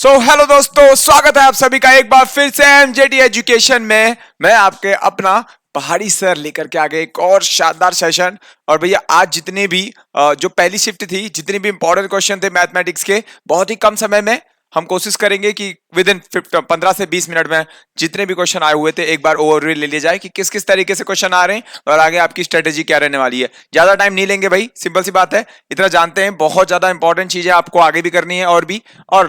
Hello दोस्तों, स्वागत है आप सभी का एक बार फिर से एमजेटी एजुकेशन में। मैं आपके अपना पहाड़ी सर लेकर के आ गए एक और शानदार सेशन। और भैया आज जितने भी जो पहली शिफ्ट थी, जितने भी इंपॉर्टेंट क्वेश्चन थे मैथमेटिक्स के, बहुत ही कम समय में हम कोशिश करेंगे कि विद इन 15 से 20 मिनट में जितने भी क्वेश्चन आए हुए थे एक बार ओवरव्यू ले लिया जाए कि किस किस तरीके से क्वेश्चन आ रहे हैं और आगे आपकी स्ट्रेटेजी क्या रहने वाली है। ज्यादा टाइम नहीं लेंगे भाई, सिंपल सी बात है। इतना जानते हैं बहुत ज्यादा इंपॉर्टेंट चीजें आपको आगे भी करनी है और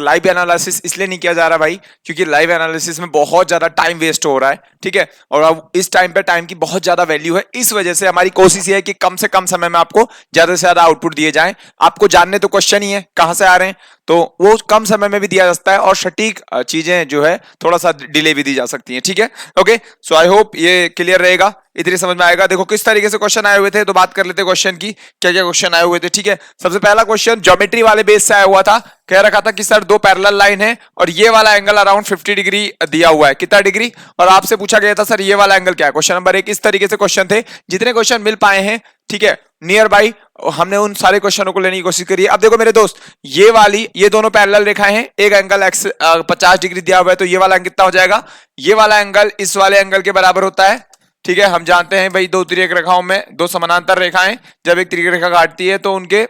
लाइव एनालिसिस इसलिए नहीं किया जा रहा भाई क्योंकि लाइव एनालिसिस में बहुत ज्यादा टाइम वेस्ट हो रहा है, ठीक है। और अब इस टाइम पे टाइम की बहुत ज्यादा वैल्यू है, इस वजह से हमारी कोशिश ये है कि कम से कम समय में आपको ज्यादा से ज्यादा आउटपुट दिए जाए। आपको जानने तो क्वेश्चन ही है कहां से आ रहे हैं, तो वो कम समय में भी दिया जा सकता है और सटीक चीजें जो है थोड़ा सा डिले भी दी जा सकती हैं, ठीक है। ओके, सो आई होप ये क्लियर रहेगा, इतनी समझ में आएगा। देखो किस तरीके से क्वेश्चन आए हुए थे, तो बात कर लेते हैं क्वेश्चन की, क्या क्या क्वेश्चन आए हुए थे, ठीक है। सबसे पहला क्वेश्चन ज्योमेट्री वाले बेस से आया हुआ था। कह रखा था कि सर दो पैरेलल लाइन है और ये वाला एंगल अराउंड 50 डिग्री दिया हुआ है, कितना डिग्री, और आपसे पूछा गया था सर ये वाला एंगल क्या है। क्वेश्चन नंबर 1 इस तरीके से क्वेश्चन थे, जितने क्वेश्चन मिल पाए हैं, ठीक है, नियर बाई हमने उन सारे क्वेश्चनों को लेने की कोशिश करी है। अब देखो मेरे दोस्त, ये दोनों पैरेलल रेखाएं हैं, एक एंगल एक्स 50 डिग्री दिया हुआ है, तो ये वाला एंगल कितना हो जाएगा, ये वाला एंगल इस वाले एंगल के बराबर होता है, ठीक है। हम जानते हैं भाई दो तिर्यक रेखाओं में दो समानांतर रेखाएं जब एक तिर्यक रेखा काटती है तो उनके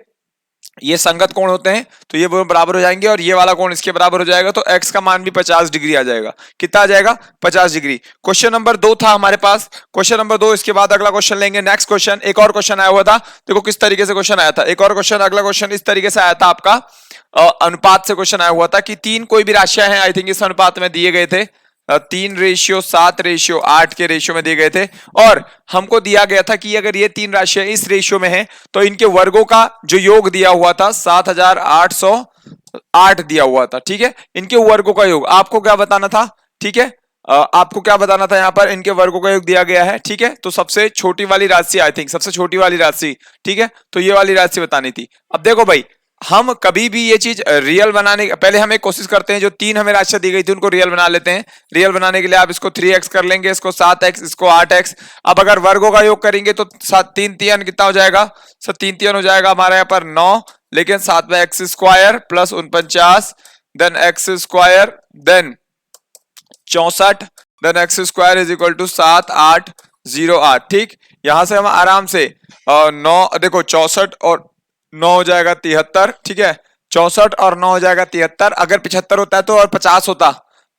ये संगत कोण होते हैं, तो ये बराबर हो जाएंगे और ये वाला कोण इसके बराबर हो जाएगा, तो x का मान भी 50 डिग्री आ जाएगा। कितना आ जाएगा, 50 डिग्री। क्वेश्चन नंबर 2 था हमारे पास, क्वेश्चन नंबर 2, इसके बाद अगला क्वेश्चन लेंगे। नेक्स्ट क्वेश्चन, एक और क्वेश्चन आया हुआ था, देखो किस तरीके से क्वेश्चन आया था। एक और क्वेश्चन, अगला क्वेश्चन इस तरीके से आया था आपका, अनुपात से क्वेश्चन आया हुआ था कि तीन कोई भी राशियां हैं, आई थिंक इस अनुपात में दिए गए थे, 3:7:8 के रेशियो में दिए गए थे, और हमको दिया गया था कि अगर ये तीन राशियां इस रेशियो में हैं तो इनके वर्गों का जो योग दिया हुआ था 7808 दिया हुआ था, ठीक है। इनके वर्गों का योग आपको क्या बताना था, ठीक है, आपको क्या बताना था, यहां पर इनके वर्गों का योग दिया गया है, ठीक है। तो सबसे छोटी वाली राशि, आई थिंक सबसे छोटी वाली राशि, ठीक है, तो ये वाली राशि बतानी थी। अब देखो भाई, हम कभी भी ये चीज रियल बनाने, पहले हम एक कोशिश करते हैं, जो तीन हमें राशियां दी गई थी उनको रियल बना लेते हैं। रियल बनाने के लिए आप इसको 3x कर लेंगे, इसको 7x, इसको 8x। अब अगर वर्गों का योग करेंगे तो 3 कितना हो जाएगा, सर 3 हो जाएगा हमारे यहाँ पर 9, लेकिन साथ में x square plus 49, then x square, then 64, then x square is equal to 7808, ठीक। यहां से हम आराम से 9, देखो 64 और 9 हो जाएगा 73, ठीक है। 64 और 9 हो जाएगा 73। अगर 75 होता है तो और 50 होता,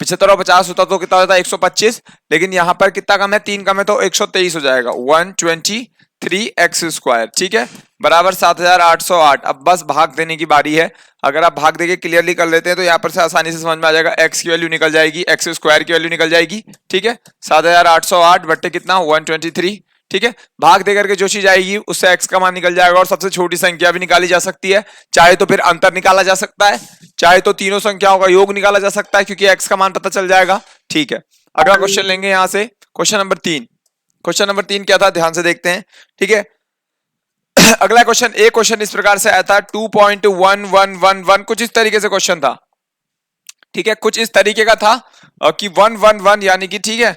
75 और 50 होता तो कितना होता है 125, लेकिन यहां पर कितना कम है, 3 कम है, तो 123 हो जाएगा, 123x स्क्वायर, ठीक है, बराबर 7808। अब बस भाग देने की बारी है। अगर आप भाग देके क्लियरली कर लेते हैं तो यहाँ पर से आसानी से समझ में आ जाएगा, x की वैल्यू निकल जाएगी, x स्क्वायर की वैल्यू निकल जाएगी, ठीक है। 7808 बट्टे कितना 123, ठीक है। भाग देकर के जो चीज आएगी उससे x का मान निकल जाएगा और सबसे छोटी संख्या भी निकाली जा सकती है, चाहे तो फिर अंतर निकाला जा सकता है, चाहे तो तीनों संख्याओं का योग निकाला जा सकता है क्योंकि x का मान पता चल जाएगा, ठीक है। अगला क्वेश्चन लेंगे यहां से, क्वेश्चन नंबर 3। क्वेश्चन नंबर 3 क्या था, ध्यान से देखते हैं, ठीक है। अगला क्वेश्चन, एक क्वेश्चन इस प्रकार से आया था 2.1111, कुछ इस तरीके से क्वेश्चन था, ठीक है, कुछ इस तरीके का था कि 111 यानी कि, ठीक है,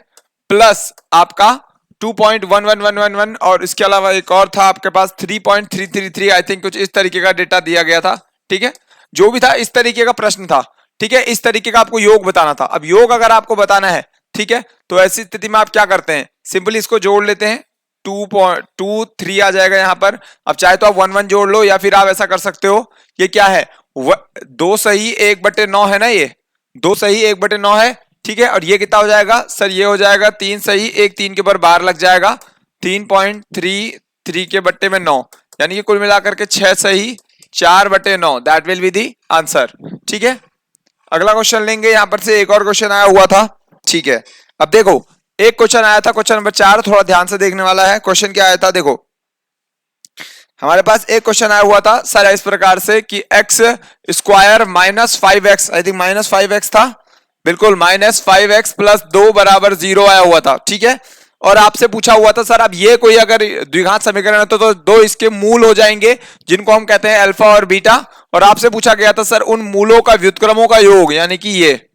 प्लस आपका 2.11111 और इसके अलावा एक और था आपके पास 3.333, आई थिंक कुछ इस तरीके का डेटा दिया गया था, ठीक है। जो भी था इस तरीके का प्रश्न था, ठीक है, इस तरीके का आपको योग बताना था। अब योग अगर आपको बताना है, ठीक है, तो ऐसी स्थिति में आप क्या करते हैं, सिंपली इसको जोड़ लेते हैं, 2.23 आ जाएगा यहां पर। अब चाहे तो आप 1 जोड़ लो या फिर आप ऐसा कर सकते हो, ये क्या है, 2 सही 1/9 है ना, ये 2 सही 1/9 है, ठीक है। और ये कितना हो जाएगा सर, ये हो जाएगा 3 सही 1, 3 के ऊपर बार लग जाएगा, 3.33 के बट्टे में 9, यानी कि कुल मिलाकर के 6 सही 4/9, that will be the answer, ठीक है। अगला क्वेश्चन लेंगे, यहां पर से एक और क्वेश्चन आया हुआ था, ठीक है। अब देखो एक क्वेश्चन आया था, क्वेश्चन नंबर 4, थोड़ा ध्यान से देखने वाला है। क्वेश्चन क्या आया था, देखो हमारे पास एक क्वेश्चन आया हुआ था सर इस प्रकार से कि x square minus 5x, I think -5x था, बिल्कुल -5x प्लस 2 बराबर 0 आया हुआ था, ठीक है। और आपसे पूछा हुआ था सर अब ये कोई अगर द्विघात समीकरण है तो दो इसके मूल हो जाएंगे जिनको हम कहते हैं अल्फा और बीटा, और आपसे पूछा गया था सर उन मूलों का व्युत्क्रमों का योग, यानी कि ये।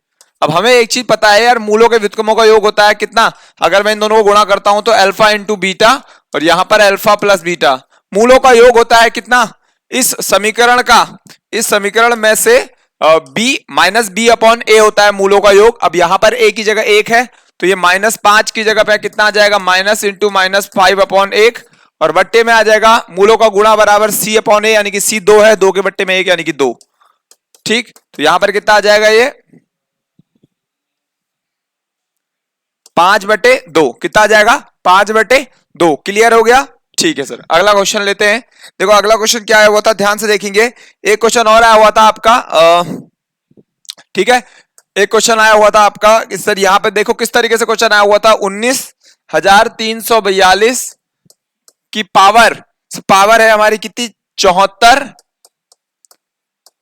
अब हमें एक चीज पता है यार, मूलों के व्युत्क्रमों का योग होता है कितना, अगर मैं इन दोनों को गुणा करता हूं तो अल्फा इंटू बीटा, और यहां पर अल्फा प्लस बीटा, मूलों का योग होता है कितना, इस समीकरण में से बी माइनस बी अपॉन ए होता है मूलों का योग। अब यहां पर ए की जगह 1 है तो ये -5 की जगह पे कितना आ जाएगा, माइनस इंटू -5 अपॉन 1, और बट्टे में आ जाएगा मूलों का गुणा बराबर सी अपॉन ए, यानी कि सी 2 है, 2 के बट्टे में 1 यानी कि 2। ठीक, तो यहां पर कितना आ जाएगा, ये 5/2 कितना आ जाएगा, 5/2। क्लियर हो गया? ठीक है सर, अगला क्वेश्चन लेते हैं। देखो अगला क्वेश्चन क्या आया हुआ था, ध्यान से देखेंगे। एक क्वेश्चन और आया हुआ था आपका, ठीक है, एक क्वेश्चन आया हुआ था आपका इस सर, यहां पे देखो किस तरीके से क्वेश्चन आया हुआ था। 19,342 की पावर है हमारी कितनी, 74,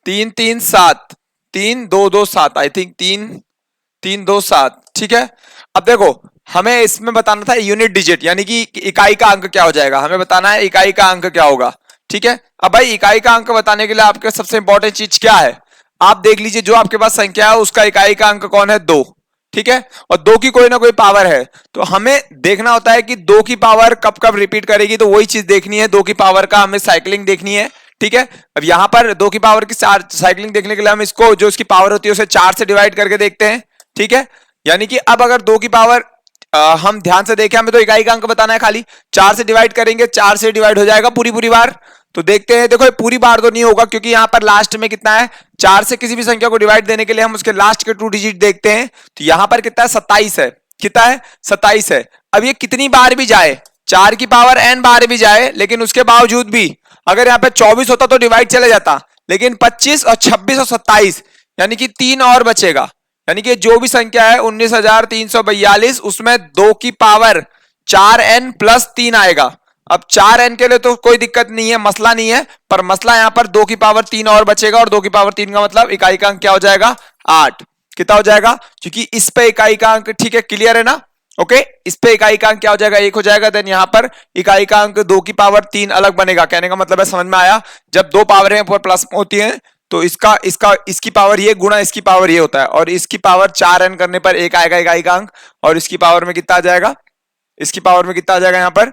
337, 3227, आई थिंक 3327। ठीक है, अब देखो हमें इसमें बताना था यूनिट डिजिट, यानी कि इकाई का अंक क्या हो जाएगा, हमें बताना है इकाई का अंक क्या होगा। ठीक है, अब भाई इकाई का अंक बताने के लिए आपके सबसे इंपॉर्टेंट चीज क्या है, आप देख लीजिए जो आपके पास संख्या है उसका इकाई का अंक कौन है, 2। ठीक है, और 2 की कोई ना कोई पावर है, तो हमें देखना होता है कि 2 की पावर कब कब रिपीट करेगी, तो वही चीज देखनी है, 2 की पावर का हमें साइकिलिंग देखनी है। ठीक है, अब यहां पर 2 की पावर की साइकिलिंग देखने के लिए हम इसको जो इसकी पावर होती है उसे 4 से डिवाइड करके देखते हैं। ठीक है, यानी कि अब अगर 2 की पावर हम ध्यान से देखें, हमें तो इकाई का अंक बताना है, खाली 4 से डिवाइड करेंगे, 4 से डिवाइड हो जाएगा पूरी बार। तो देखते हैं, देखो पूरी बार तो नहीं होगा क्योंकि यहां पर लास्ट में कितना है, 4 से किसी भी संख्या को डिवाइड देने के लिए हम उसके लास्ट के 2 डिजिट देखते हैं। तो यहां पर कितना है, 27 है, कितना है, 27 है। अब ये कितनी बार भी जाए, 4 की पावर n बार भी जाए, लेकिन उसके बावजूद भी अगर यहाँ पे 24 होता तो डिवाइड चले जाता, लेकिन 25 और 26 और 27 यानी कि 3 और बचेगा, यानी कि जो भी संख्या है 19,342 उसमें 2 की पावर 4n प्लस 3 आएगा। अब 4n के लिए तो कोई दिक्कत नहीं है, मसला नहीं है, पर मसला यहां पर 2 की पावर 3 और बचेगा, और 2 की पावर 3 का मतलब इकाई का अंक क्या हो जाएगा, 8। कितना हो जाएगा, क्योंकि इस पे इकाई का अंक, ठीक है क्लियर है ना, ओके, इस पे इकाई का अंक क्या हो जाएगा, 1 हो जाएगा। देन यहां पर इकाई का अंक 2 की पावर 3 अलग बनेगा, कहने का मतलब है समझ में आया, जब 2 पावर प्लस होती है तो इसकी पावर ये गुणा इसकी पावर ये होता है, और इसकी पावर 4n करने पर 1 आएगा इकाई का अंक, और इसकी पावर में कितना आ जाएगा, इसकी पावर में कितना आ जाएगा यहाँ पर,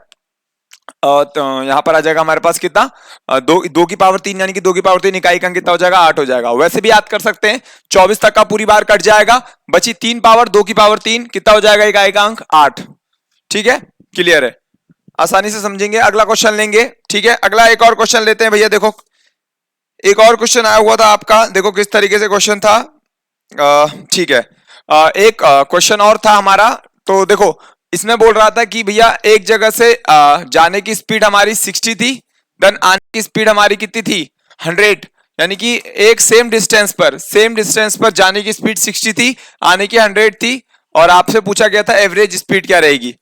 तो यहां पर आ जाएगा हमारे पास कितना, 2 की पावर 3, यानी कि 2 की पावर 3 इकाई का अंक कितना हो जाएगा, 8 हो जाएगा। वैसे भी याद कर सकते हैं, 24 तक का पूरी बार कट जाएगा, बची 3 पावर, 2 की पावर 3 कितना हो जाएगा, इकाई का अंक 8। ठीक है, क्लियर है, आसानी से समझेंगे। अगला क्वेश्चन लेंगे, ठीक है, अगला एक और क्वेश्चन लेते हैं भैया। देखो एक और क्वेश्चन आया हुआ था आपका, देखो किस तरीके से क्वेश्चन था, ठीक है, एक क्वेश्चन और था हमारा। तो देखो इसमें बोल रहा था कि भैया एक जगह से जाने की स्पीड हमारी 60 थी, देन आने की स्पीड हमारी कितनी थी, 100, यानी कि एक सेम डिस्टेंस पर जाने की स्पीड 60 थी, आने की 100 थी, और आपसे पूछा गया था एवरेज स्पीड क्या रहेगी।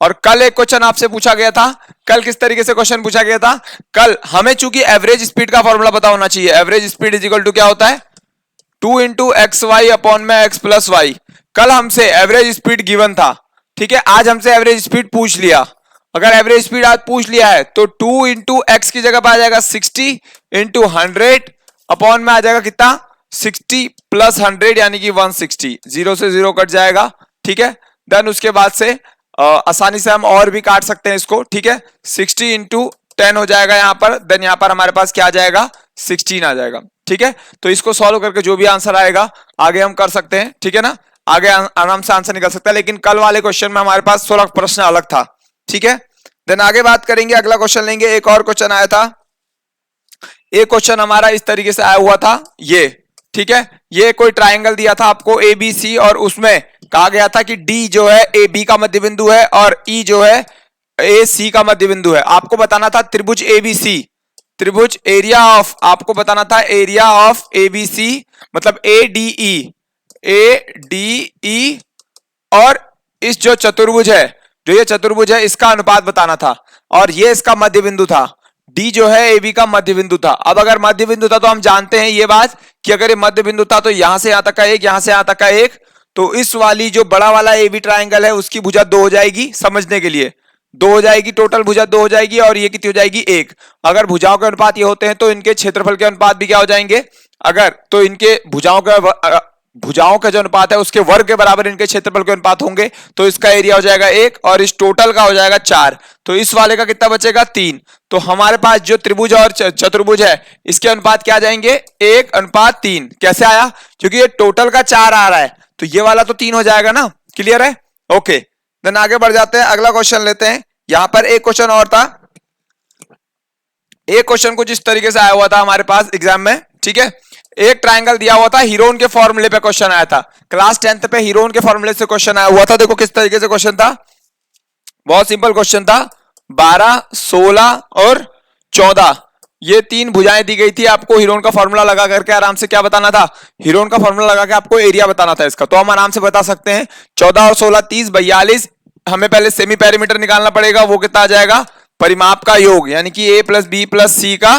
और कल एक क्वेश्चन आपसे पूछा गया था, कल किस तरीके से क्वेश्चन पूछा गया था, कल हमें चूंकि एवरेज स्पीड का फॉर्मूला पता होना चाहिए, average speed is equal to क्या होता है, 2 इंटू एक्स वाई अपॉन में एक्स प्लस वाई। कल हमसे एवरेज स्पीड गिवन था, ठीक है, आज हमसे एवरेज स्पीड पूछ लिया। अगर एवरेज स्पीड आज पूछ लिया है तो 2 इंटू एक्स की जगह पर आ जाएगा 60 इंटू 100 अपॉन में आ जाएगा कितना, 60 प्लस 100 यानी कि 160, 0 से 0 कट जाएगा। ठीक है, देन उसके बाद से आसानी से हम और भी काट सकते हैं इसको। ठीक है, 60 इंटू 10 हो जाएगा यहाँ पर, देन यहाँ पर हमारे पास क्या आ जाएगा, 16 आ जाएगा। ठीक है, तो इसको सॉल्व करके जो भी आंसर आएगा आगे हम कर सकते हैं, ठीक है ना, आगे आराम से आंसर निकल सकता है। लेकिन कल वाले क्वेश्चन में हमारे पास 16 प्रश्न अलग था। ठीक है, देन आगे बात करेंगे, अगला क्वेश्चन लेंगे। एक और क्वेश्चन आया था, एक क्वेश्चन हमारा इस तरीके से आया हुआ था ये, ठीक है, ये कोई ट्राइंगल दिया था आपको ए बी सी, और उसमें कहा गया था कि डी जो है ए बी का मध्य बिंदु है और ई जो है ए सी का मध्य बिंदु है। आपको बताना था त्रिभुज ए बी सी, त्रिभुज एरिया ऑफ, आपको बताना था area of A B C, मतलब ए डी ई, और इस जो चतुर्भुज है, जो ये चतुर्भुज है इसका अनुपात बताना था, और ये इसका मध्य बिंदु था, डी जो है ए बी का मध्य बिंदु था। अब अगर मध्य बिंदु था तो हम जानते हैं ये बात कि अगर ये मध्य बिंदु था तो यहां से यहां तक का एक, यहां से यहां तक का एक, तो इस वाली जो बड़ा वाला ए बी ट्राइंगल है उसकी भुजा 2 हो जाएगी, समझने के लिए 2 हो जाएगी, टोटल भुजा 2 हो जाएगी, और ये कितनी हो जाएगी, 1। अगर भुजाओं के अनुपात ये होते हैं तो इनके क्षेत्रफल के अनुपात भी क्या हो जाएंगे, अगर तो इनके भुजाओं के भुजाओं का जो अनुपात है उसके वर्ग के बराबर इनके क्षेत्रफल के अनुपात होंगे, तो इसका एरिया हो जाएगा 1 और इस टोटल का हो जाएगा 4। तो इस वाले का कितना बचेगा 3। तो हमारे पास जो त्रिभुज और चतुर्भुज है इसके अनुपात क्या आ जाएंगे 1:3। कैसे आया? क्योंकि ये टोटल का 4 आ रहा है तो ये वाला तो 3 हो जाएगा ना। क्लियर है? ओके, देन आगे बढ़ जाते हैं, अगला क्वेश्चन लेते हैं। यहां पर एक क्वेश्चन और था, एक क्वेश्चन कुछ इस तरीके से आया हुआ था हमारे पास एग्जाम में। ठीक है, एक ट्रायंगल दिया हुआ था, हीरोन के फॉर्मूले पे क्वेश्चन आया था, क्लास 10th पे हीरोन के फॉर्मूले से क्वेश्चन आया हुआ था। देखो किस तरीके से क्वेश्चन था, बहुत सिंपल क्वेश्चन था। 12, 16 और 14 ये 3 भुजाएं दी गई थी, आपको हीरोन का फॉर्मूला लगा करके आराम से क्या बताना था, हीरोन का फॉर्मूला लगा के आपको एरिया बताना था इसका। तो हम आराम से बता सकते हैं 14 और 16 30 42। हमें पहले सेमी पेरीमीटर निकालना पड़ेगा, वो कितना आ जाएगा परिमाप का योग, यानी कि a प्लस बी प्लस सी का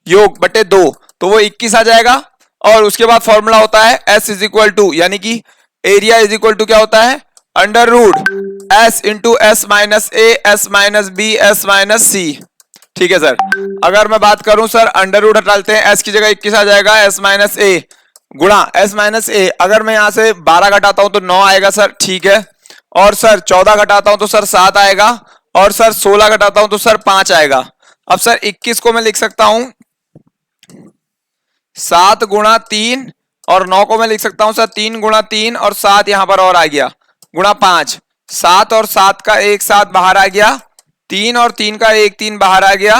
योग बटे 2, तो वो 21 आ जाएगा। और उसके बाद फॉर्मूला होता है s इज इक्वल टू, यानी कि एरिया इज इक्वल टू क्या होता है under root s into S minus A S minus B S minus C. ठीक है सर, अगर मैं बात करूं सर अंडर रूट हटा लेते हैं, s की जगह 21 आ जाएगा s माइनस ए गुणा s माइनस ए। अगर मैं यहां से 12 घटाता हूं तो 9 आएगा सर। ठीक है, और सर 14 घटाता हूं तो सर 7 आएगा, और सर 16 घटाता हूं तो सर 5 आएगा। अब सर 21 को मैं लिख सकता हूं 7 गुणा 3, और 9 को मैं लिख सकता हूं सर 3 गुणा 3, और 7 यहां पर और आ गया गुणा 5। 7 और 7 का एक साथ बाहर आ गया, 3 और 3 का एक 3 बाहर आ गया।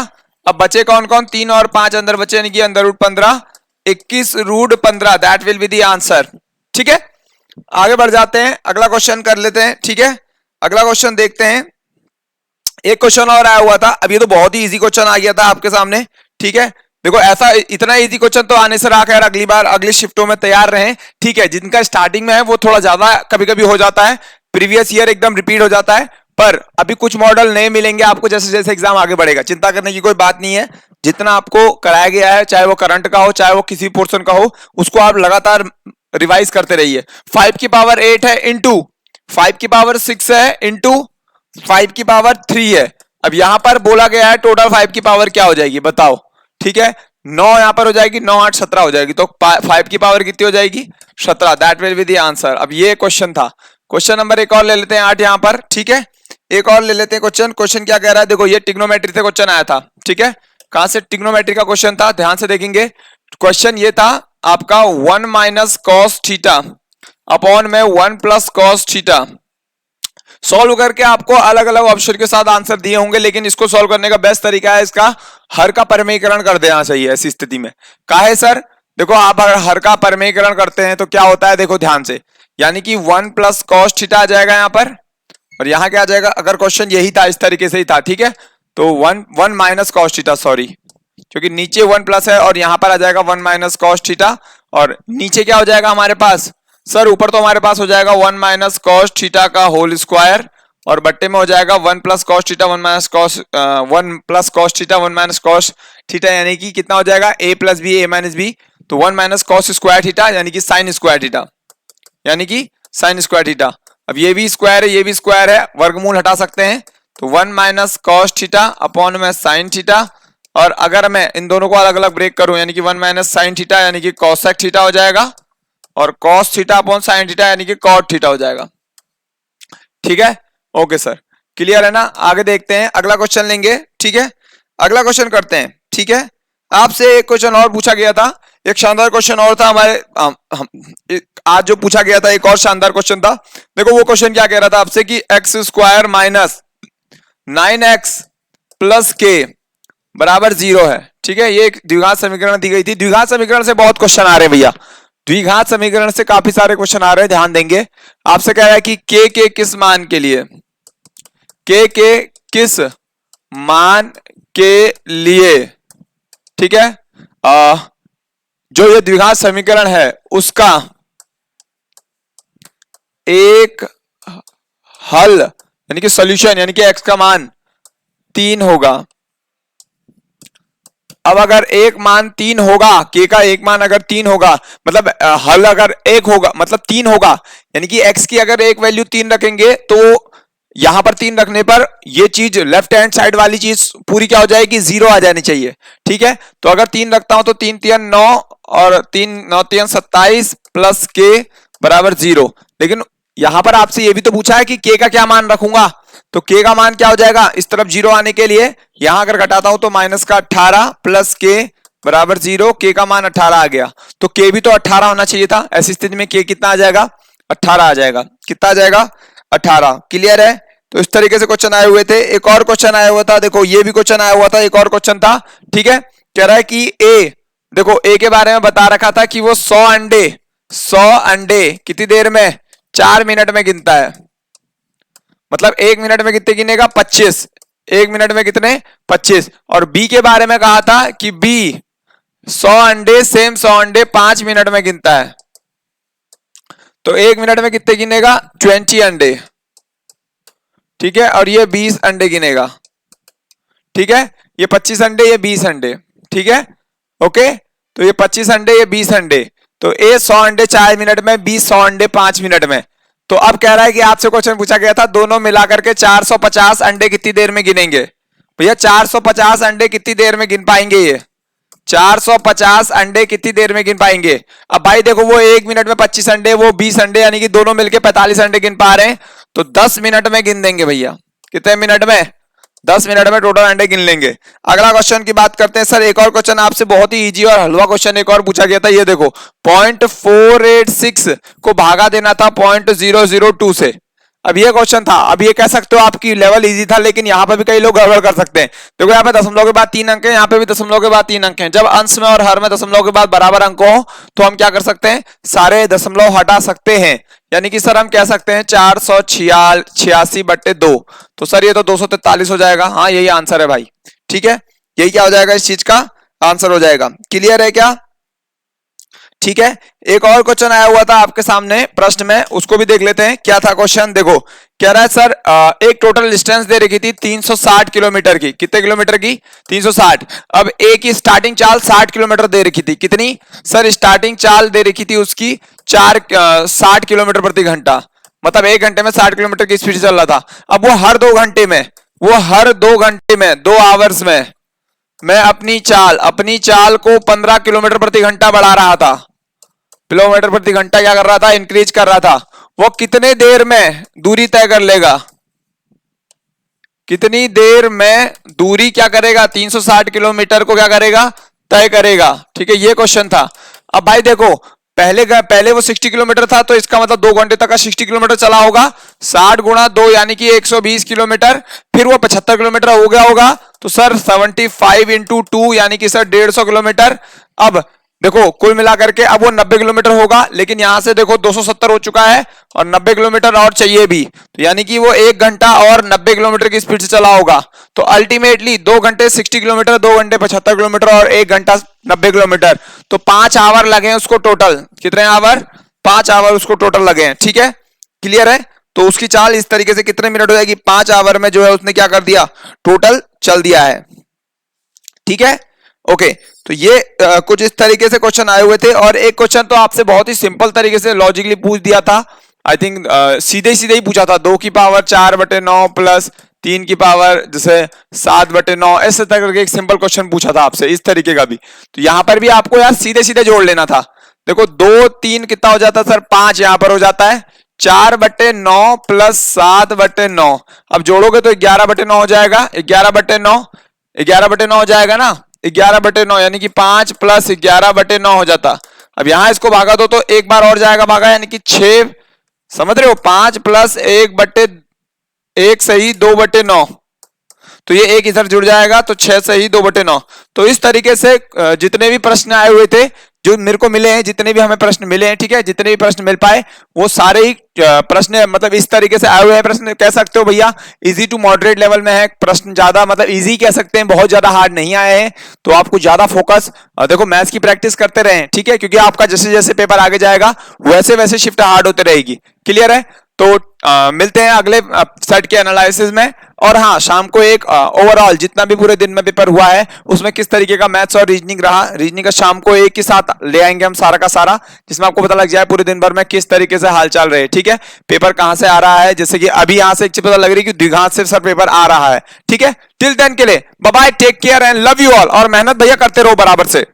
अब बचे कौन कौन, 3 और 5 अंदर बचे, यानी कि अंदर root 15, 21 root 15, that will be the answer. ठीक है, आगे बढ़ जाते हैं, अगला क्वेश्चन कर लेते हैं। ठीक है, अगला क्वेश्चन देखते हैं। एक क्वेश्चन और आया हुआ था, अब ये तो बहुत ही इजी क्वेश्चन आ गया था आपके सामने। ठीक है, देखो ऐसा इतना इजी क्वेश्चन तो आने से रहा, खैर अगली बार अगली शिफ्टों में तैयार रहें। ठीक है, जिनका स्टार्टिंग में है वो थोड़ा ज्यादा कभी कभी हो जाता है, प्रीवियस ईयर एकदम रिपीट हो जाता है, पर अभी कुछ मॉडल नए मिलेंगे आपको जैसे जैसे एग्जाम आगे बढ़ेगा। चिंता करने की कोई बात नहीं है, जितना आपको कराया गया है चाहे वो करंट का हो चाहे वो किसी पोर्शन का हो, उसको आप लगातार रिवाइज करते रहिए। 5 की पावर 8 है इंटू 5 की पावर 6 है इंटू 5 की पावर 3 है। अब यहां पर बोला गया है टोटल 5 की पावर क्या हो जाएगी बताओ। ठीक है, 9 यहां पर हो जाएगी, 9 8 17 हो जाएगी, तो 5 की पावर कितनी हो जाएगी 17, that will be the answer. अब ये क्वेश्चन था, क्वेश्चन नंबर एक और ले लेते हैं 8 यहां पर। ठीक है, एक और ले लेते हैं क्वेश्चन। क्वेश्चन क्या कह रहा है, देखो ये ट्रिग्नोमेट्री से क्वेश्चन आया था। ठीक है, कहां से, ट्रिग्नोमेट्री का क्वेश्चन था, ध्यान से देखेंगे। क्वेश्चन ये था आपका 1 माइनस कॉस थीटा अपॉन में 1 प्लस कॉस थीटा। सॉल्व करके आपको अलग अलग ऑप्शन के साथ आंसर दिए होंगे, लेकिन इसको सॉल्व करने का बेस्ट तरीका है इसका हर का परमीकरण कर देना चाहिए ऐसी स्थिति में। काहे सर, देखो आप अगर हर का परमीकरण करते हैं तो क्या होता है, देखो ध्यान से, यानी कि 1 प्लस कॉस थीटा आ जाएगा यहां पर, और यहां क्या आ जाएगा, अगर क्वेश्चन यही था इस तरीके से ही था। ठीक है, तो 1 माइनस कॉस थीटा, सॉरी क्योंकि नीचे 1 प्लस है और यहां पर आ जाएगा 1 माइनस कॉस थीटा, और नीचे क्या हो जाएगा हमारे पास सर, ऊपर तो हमारे पास हो जाएगा 1 माइनस कॉस थीटा का होल स्क्वायर, और बट्टे में हो जाएगा 1 plus cos theta 1 minus cos 1 plus cos theta 1 minus cos theta, यानी कि कितना हो जाएगा a plus b a minus b, तो 1 माइनस कॉस स्क्वायर थीटा यानी कि साइन स्क्वायर थीटा, यानी कि साइन स्क्वायर थीटा। अब ये भी स्क्वायर है ये भी स्क्वायर है, वर्गमूल हटा सकते हैं, तो 1 माइनस कॉस थीटा अपॉन में साइन थीटा, और अगर मैं इन दोनों को अलग अलग ब्रेक करूं यानी कि 1 माइनस साइन थीटा यानी कि कॉसेक थीटा हो जाएगा, और cos theta upon sine theta यानी कि कॉट थीटा हो जाएगा। ठीक है, ओके सर, क्लियर है ना। आगे देखते हैं, अगला क्वेश्चन लेंगे। ठीक है, अगला क्वेश्चन करते हैं। ठीक है, आपसे एक क्वेश्चन और पूछा गया था, एक शानदार क्वेश्चन और था हमारे आज जो पूछा गया था, एक और शानदार क्वेश्चन था। देखो वो क्वेश्चन क्या कह रहा था आपसे कि x square minus 9x plus के बराबर 0 है। ठीक है, ये एक द्विघात समीकरण दी गई थी। द्विघात समीकरण से बहुत क्वेश्चन आ रहे हैं भैया, द्विघात समीकरण से काफी सारे क्वेश्चन आ रहे हैं, ध्यान देंगे। आपसे कह रहा है कि के किस मान के लिए, के किस मान के लिए, ठीक है, जो ये द्विघात समीकरण है उसका एक हल यानी कि सॉल्यूशन यानी कि x का मान 3 होगा। अब अगर एक मान 3 होगा, k का एक मान अगर 3 होगा, मतलब हल अगर एक होगा मतलब 3 होगा, यानी कि x की अगर एक वैल्यू 3 रखेंगे तो यहां पर 3 रखने पर ये चीज लेफ्ट हैंड साइड वाली चीज पूरी क्या हो जाएगी 0 आ जानी चाहिए। ठीक है, तो अगर 3 रखता हूं तो 3 3 9 और 3 9 3 27 प्लस के बराबर 0। लेकिन यहां पर आपसे ये भी तो पूछा है कि k का क्या मान रखूंगा, तो k का मान क्या हो जाएगा, इस तरफ 0 आने के लिए यहां अगर घटाता हूं तो माइनस का 18 प्लस k बराबर 0, k का मान 18 आ गया, तो k भी तो 18 होना चाहिए था। ऐसी स्थिति में k कितना आ जाएगा, 18 आ जाएगा। कितना आ जाएगा, 18। क्लियर है। तो इस तरीके से क्वेश्चन आए हुए थे। एक और क्वेश्चन आया हुआ था, देखो ये भी क्वेश्चन आया हुआ था, एक और क्वेश्चन था, ठीक है। कह रहा है कि ए, देखो ए के बारे में बता रखा था कि वो 100 अंडे कितनी देर में, 4 मिनट में गिनता है। मतलब 1 मिनट में कितने गिनेगा, 25। 1 मिनट में कितने, 25। और बी के बारे में कहा था कि बी 100 अंडे, सेम 100 अंडे 5 मिनट में गिनता है। तो 1 मिनट में कितने गिनेगा, 20 अंडे, ठीक है। और ये 20 अंडे गिनेगा, ठीक है। ये 25 अंडे, ये 20 अंडे, ठीक है। ओके, तो ये 25 अंडे, ये 20 अंडे, तो ए 100 अंडे 4 मिनट में, 20 100 अंडे 5 मिनट में। तो अब कह रहा है कि आपसे क्वेश्चन पूछा गया था दोनों मिलाकर के 450 अंडे कितनी देर में गिनेंगे। भैया 450 अंडे कितनी देर में गिन पाएंगे, ये 450 अंडे कितनी देर में गिन पाएंगे। अब भाई देखो वो 1 मिनट में 25 अंडे, वो 20 अंडे, यानी कि दोनों मिलके 45 अंडे गिन पा रहे हैं, तो 10 मिनट में गिन देंगे भैया। कितने मिनट में, 10 मिनट में टोटल अंडे गिन लेंगे। अगला क्वेश्चन की बात करते हैं। सर एक और क्वेश्चन आपसे बहुत ही इजी और हलवा क्वेश्चन एक और पूछा गया था, ये देखो 0.486 को भागा देना था 0.002 से। अब ये क्वेश्चन था, अब ये कह सकते हो आपकी लेवल इजी था, लेकिन यहाँ पे भी कई लोग गड़बड़ कर सकते हैं। देखो यहाँ पे दशमलव के बाद 3 अंक है, यहाँ पे भी दशमलव के बाद 3 अंक हैं। जब अंश में और हर में दशमलव के बाद बराबर अंक हो तो हम क्या कर सकते हैं, सारे दशमलव हटा सकते हैं। यानी कि सर हम कह सकते हैं 486/2। तो सर ये तो 243 हो जाएगा। हाँ यही आंसर है भाई, ठीक है। यही क्या हो जाएगा, इस चीज का आंसर हो जाएगा। क्लियर है क्या, ठीक है। एक और क्वेश्चन आया हुआ था आपके सामने प्रश्न में, उसको भी देख लेते हैं। क्या था क्वेश्चन, देखो कह रहा है सर एक टोटल डिस्टेंस दे रखी थी 360 किलोमीटर की। कितने किलोमीटर की, 360। अब ए की स्टार्टिंग चाल 60 किलोमीटर दे रखी थी। कितनी, सर स्टार्टिंग चाल दे रखी थी उसकी 60 किलोमीटर प्रति घंटा, मतलब 1 घंटे में 60 किलोमीटर की स्पीड से चल रहा था। अब वो हर 2 घंटे में, 2 आवर्स में मैं अपनी चाल को 15 किलोमीटर प्रति घंटा बढ़ा रहा था। किलोमीटर प्रति घंटा क्या कर रहा था, इंक्रीज कर रहा था। वो कितने देर में दूरी तय कर लेगा, कितनी देर में दूरी क्या करेगा, 360 किलोमीटर को क्या करेगा, तय करेगा। ठीक है, ये क्वेश्चन था। अब भाई देखो पहले वो 60 किलोमीटर था, तो इसका मतलब 2 घंटे तक का 60 किलोमीटर चला होगा। 60 गुणा 2 यानी कि 120 किलोमीटर। फिर वो 75 किलोमीटर हो गया होगा, तो सर 75 इंटू 2 यानी कि सर 150 किलोमीटर। अब देखो कुल मिलाकर के अब वो 90 किलोमीटर होगा, लेकिन यहां से देखो 270 हो चुका है और 90 किलोमीटर और चाहिए भी, तो यानी कि वो 1 घंटा और 90 किलोमीटर की स्पीड से चला होगा। तो अल्टीमेटली 2 घंटे 60 किलोमीटर, 2 घंटे 75 किलोमीटर और 1 घंटा 90 किलोमीटर, तो 5 आवर लगे हैं उसको टोटल। कितने आवर, 5 आवर उसको टोटल लगे हैं। ठीक है, क्लियर है। तो उसकी चाल इस तरीके से कितने मिनट हो जाएगी, 5 आवर में जो है उसने क्या कर दिया, टोटल चल दिया है। ठीक है, ओके। तो ये कुछ इस तरीके से क्वेश्चन आए हुए थे। और एक क्वेश्चन तो आपसे बहुत ही सिंपल तरीके से लॉजिकली पूछ दिया था, आई थिंक सीधे सीधे ही पूछा था। 2 की पावर 4/9 प्लस 3 की पावर जैसे 7/9, ऐसे करके एक सिंपल क्वेश्चन पूछा था आपसे इस तरीके का भी। तो यहां पर भी आपको यार सीधे सीधे जोड़ लेना था। देखो 2 3 कितना हो जाता है सर, 5 यहां पर हो जाता है। 4/9 प्लस 7/9, अब जोड़ोगे तो 11/9 हो जाएगा। 11/9 हो जाएगा ना, 11/9 यानी कि 5 प्लस 11/9 हो जाता। अब यहां इसको भागा दो तो एक बार और जाएगा भागा, यानी कि 6, समझ रहे हो, 5 प्लस 1 सही 2/9, तो ये एक इधर जुड़ जाएगा, तो 6 सही 2/9। तो इस तरीके से जितने भी प्रश्न आए हुए थे, जो मेरे को मिले हैं, जितने भी हमें प्रश्न मिले हैं, ठीक है, जितने भी प्रश्न मिल पाए वो सारे ही प्रश्न मतलब इस तरीके से आए हुए हैं प्रश्न। कह सकते हो भैया इजी टू मॉडरेट लेवल में है प्रश्न, ज्यादा मतलब इजी कह सकते हैं, बहुत ज्यादा हार्ड नहीं आए हैं। तो आपको ज्यादा फोकस देखो मैथ्स की प्रैक्टिस करते रहें, ठीक है, क्योंकि आपका जैसे जैसे पेपर आगे जाएगा वैसे वैसे शिफ्ट हार्ड होते रहेगी। क्लियर है। तो मिलते हैं अगले सेट के एनालिसिस में। और हाँ, शाम को एक ओवरऑल जितना भी पूरे दिन में पेपर हुआ है उसमें किस तरीके का मैथ्स और रीजनिंग रहा, रीजनिंग का शाम को एक ही साथ ले आएंगे हम सारा का सारा, जिसमें आपको पता लग जाए पूरे दिन भर में किस तरीके से हाल चाल रहे। ठीक है, पेपर कहां से आ रहा है, जैसे कि अभी यहां से एक चीज पता लग रही है कि द्विघात से सर पेपर आ रहा है। ठीक है, टिल देन के लिए bye bye, take care and love you all. और मेहनत भैया करते रहो बराबर से।